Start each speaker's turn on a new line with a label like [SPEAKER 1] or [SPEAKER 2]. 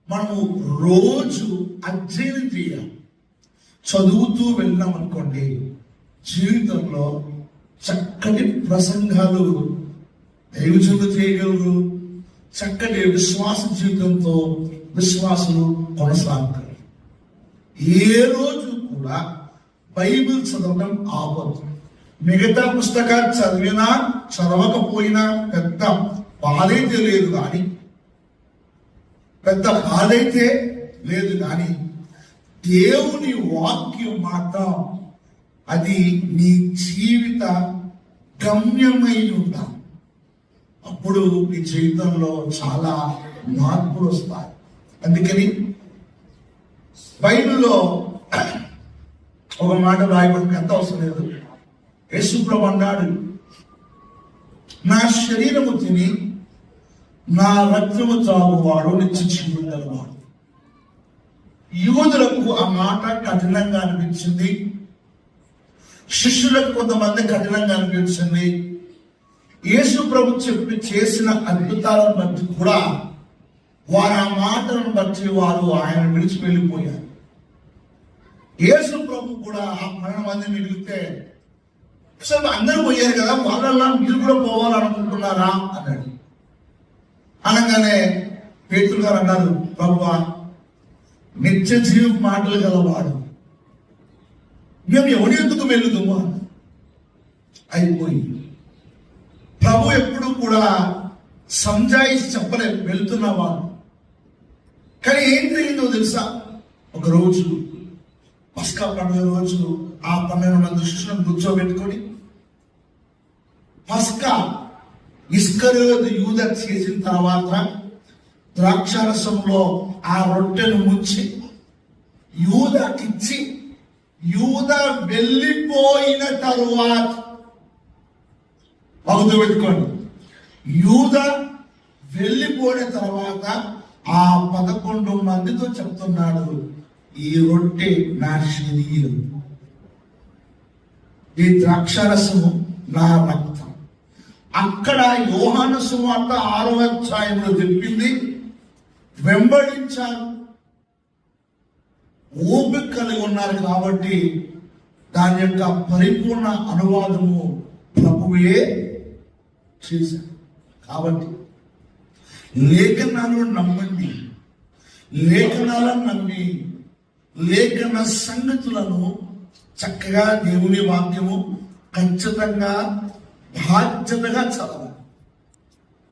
[SPEAKER 1] మనము రోజు అధ్యయనం చేయాలి. చదువుతూ వెళ్ళాం అనుకోండి, జీవితంలో చక్కటి ప్రసంగాలు దైవజనులు చేయగలరు. చక్కటి విశ్వాస జీవితంతో విశ్వాసులు కొనసాగుతారు. ఏ రోజు కూడా బైబిల్ చదవడం ఆపదు. మిగతా పుస్తకాలు చదివినా చదవకపోయినా పెద్ద బాధైతే లేదు కానీ దేవుని వాక్యం మాత్రం అది నీ జీవిత గమ్యమై ఉండాలి. అప్పుడు నీ జీవితంలో చాలా మార్పులు వస్తాయి. అందుకని బైబిల్లో ఒక మాట రాయబడిన ఎంత అవసరం లేదు. యేసు ప్రభు అన్నాడు, నా శరీరము తిని నా రక్తము త్రాగువాడు నిత్య జీవం గలవాడు. యూదులకు ఆ మాట కఠినంగా అనిపించింది, శిష్యులకు కొంతమంది కఠినంగా అనిపించింది. యేసు ప్రభు చెప్పి చేసిన అద్భుతాలను బట్టి కూడా వారు ఆ మాటలను బట్టి వారు ఆయన విడిచి వెళ్ళిపోయారు. యేసు ప్రభు కూడా ఆ 12 మంది మిగిలితే అసలు అందరూ పోయారు కదా, వాళ్ళ మీరు కూడా పోవాలనుకుంటున్నారా అన్నాడు. అనగానే పేతురు గారు అన్నారు, ప్రభువా నిత్య జీవం మాటలు గలవాడు, మేము ఎవరి ఎందుకు వెళుతాము అయిపోయింది. ప్రభు ఎప్పుడు కూడా సంజాయిషి చెప్పలేదు, వెళ్తున్నవాడు. కానీ ఏం జరిగిందో తెలుసా? ఒక రోజు పస్కా పండుగ రోజు ఆ 12 మంది శిష్యులను కూర్చోబెట్టుకొని పస్కా ఇస్కరియోతు యూదా చేసిన తర్వాత ద్రాక్షారసంలో ఆ రొట్టెను ముంచి యూదాకిచ్చి యూదా వెళ్ళిపోయిన తరువాత పెట్టుకోండి, యూదా వెళ్ళిపోయిన తర్వాత ఆ 11 మందితో చెప్తున్నాడు, ఈ రొట్టె నా శరీరం, ఈ ద్రాక్షారసము నా రక్తం. అక్కడ యోహాను సువార్త 6వ అధ్యాయంలో చెప్పింది, వెంబడించారు, ఓపిక కలిగి ఉన్నారు కాబట్టి దాని యొక్క పరిపూర్ణ అనువాదము ప్రభువే చేశారు. కాబట్టి లేఖనాలను నమ్మండి, లేఖనాలను నమ్మి లేఖన సంగతులను చక్కగా దేవుని వాక్యము ఖచ్చితంగా బాధ్యతగా చదవాలి.